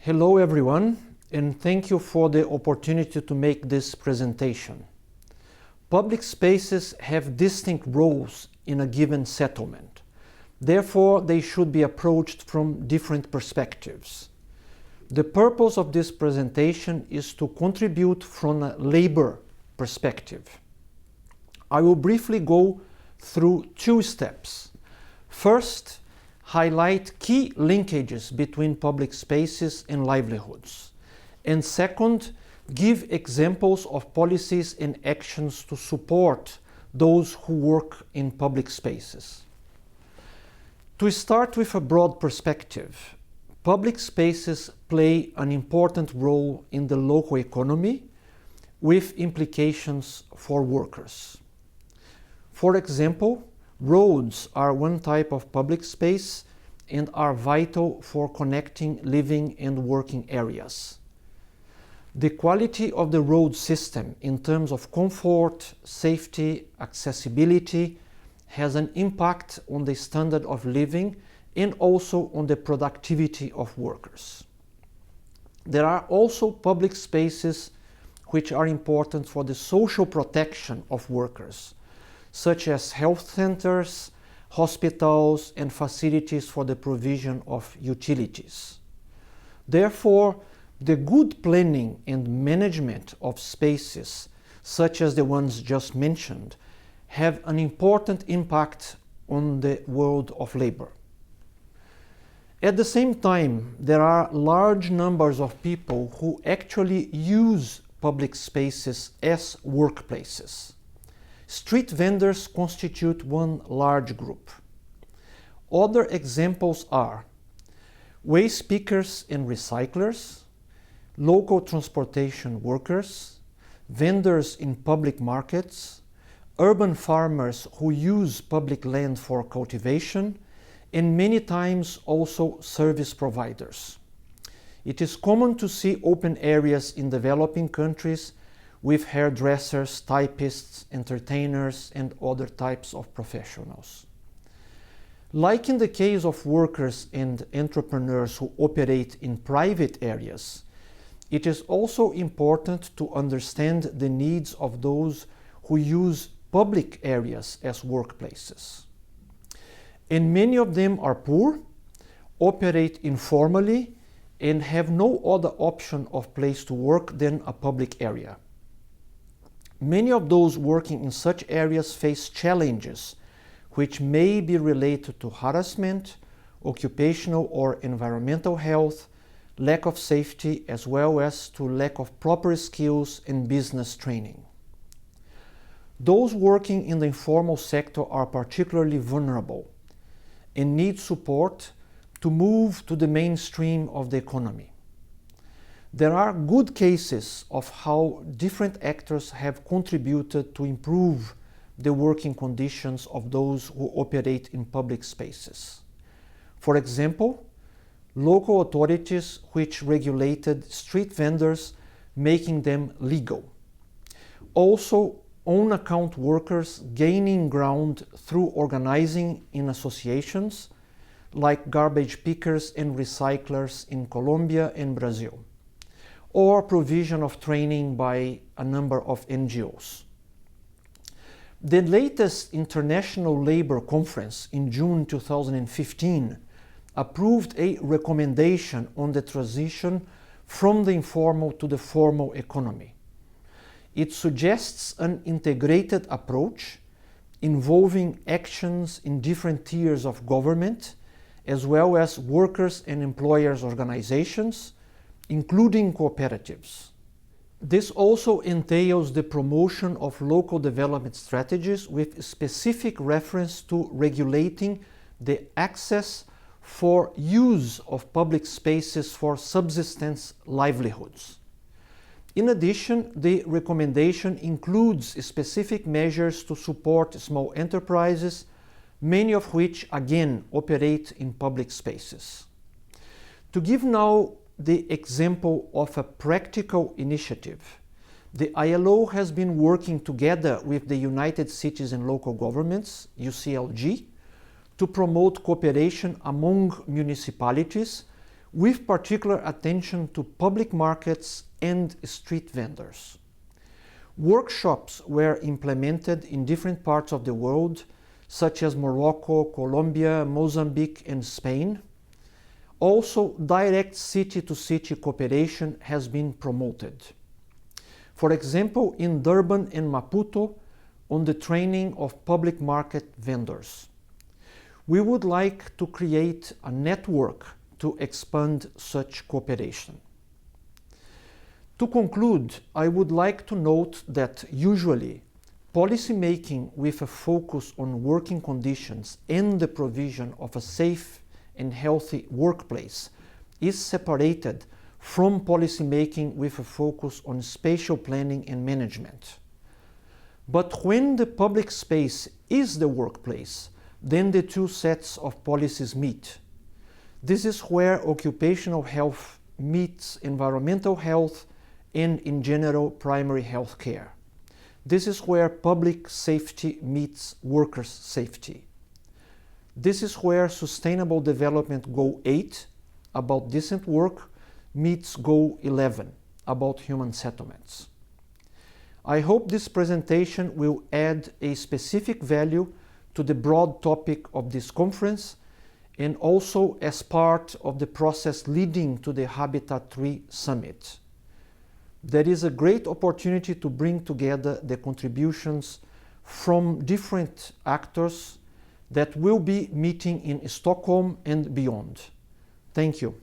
Hello everyone, and thank you for the opportunity to make this presentation. Public spaces have distinct roles in a given settlement. Therefore, they should be approached from different perspectives. The purpose of this presentation is to contribute from a labor perspective. I will briefly go through two steps. First, highlight key linkages between public spaces and livelihoods. And second, give examples of policies and actions to support those who work in public spaces. To start with a broad perspective, public spaces play an important role in the local economy with implications for workers. For example, roads are one type of public space and are vital for connecting living and working areas. The quality of the road system in terms of comfort, safety, accessibility has an impact on the standard of living and also on the productivity of workers. There are also public spaces which are important for the social protection of workers, such as health centers, hospitals, and facilities for the provision of utilities. Therefore, the good planning and management of spaces, such as the ones just mentioned, have an important impact on the world of labor. At the same time, there are large numbers of people who actually use public spaces as workplaces. Street vendors constitute one large group. Other examples are waste pickers and recyclers, local transportation workers, vendors in public markets, urban farmers who use public land for cultivation, and many times also service providers. It is common to see open areas in developing countries with hairdressers, typists, entertainers, and other types of professionals. Like in the case of workers and entrepreneurs who operate in private areas, it is also important to understand the needs of those who use public areas as workplaces. And many of them are poor, operate informally, and have no other option of place to work than a public area. Many of those working in such areas face challenges which may be related to harassment, occupational or environmental health, lack of safety, as well as to lack of proper skills and business training. Those working in the informal sector are particularly vulnerable and need support to move to the mainstream of the economy. There are good cases of how different actors have contributed to improve the working conditions of those who operate in public spaces. For example, local authorities which regulated street vendors, making them legal. Also, on-account workers gaining ground through organizing in associations like garbage pickers and recyclers in Colombia and Brazil, or provision of training by a number of NGOs. The latest International Labour Conference in June 2015 approved a recommendation on the transition from the informal to the formal economy. It suggests an integrated approach involving actions in different tiers of government, as well as workers' and employers' organizations, including cooperatives. This also entails the promotion of local development strategies with specific reference to regulating the access for use of public spaces for subsistence livelihoods. In addition, the recommendation includes specific measures to support small enterprises, many of which, again, operate in public spaces. To give now the example of a practical initiative, the ILO has been working together with the United Cities and Local Governments, UCLG, to promote cooperation among municipalities with particular attention to public markets and street vendors. Workshops were implemented in different parts of the world, such as Morocco, Colombia, Mozambique, and Spain. Also, direct city-to-city cooperation has been promoted. For example, in Durban and Maputo, on the training of public market vendors. We would like to create a network to expand such cooperation. To conclude, I would like to note that usually policy making with a focus on working conditions and the provision of a safe and healthy workplace is separated from policy making with a focus on spatial planning and management. But when the public space is the workplace, then the two sets of policies meet. This is where occupational health meets environmental health and, in general, primary health care. This is where public safety meets workers' safety. This is where Sustainable Development Goal 8, about decent work, meets Goal 11, about human settlements. I hope this presentation will add a specific value to the broad topic of this conference and also as part of the process leading to the Habitat 3 Summit. There is a great opportunity to bring together the contributions from different actors that will be meeting in Stockholm and beyond. Thank you.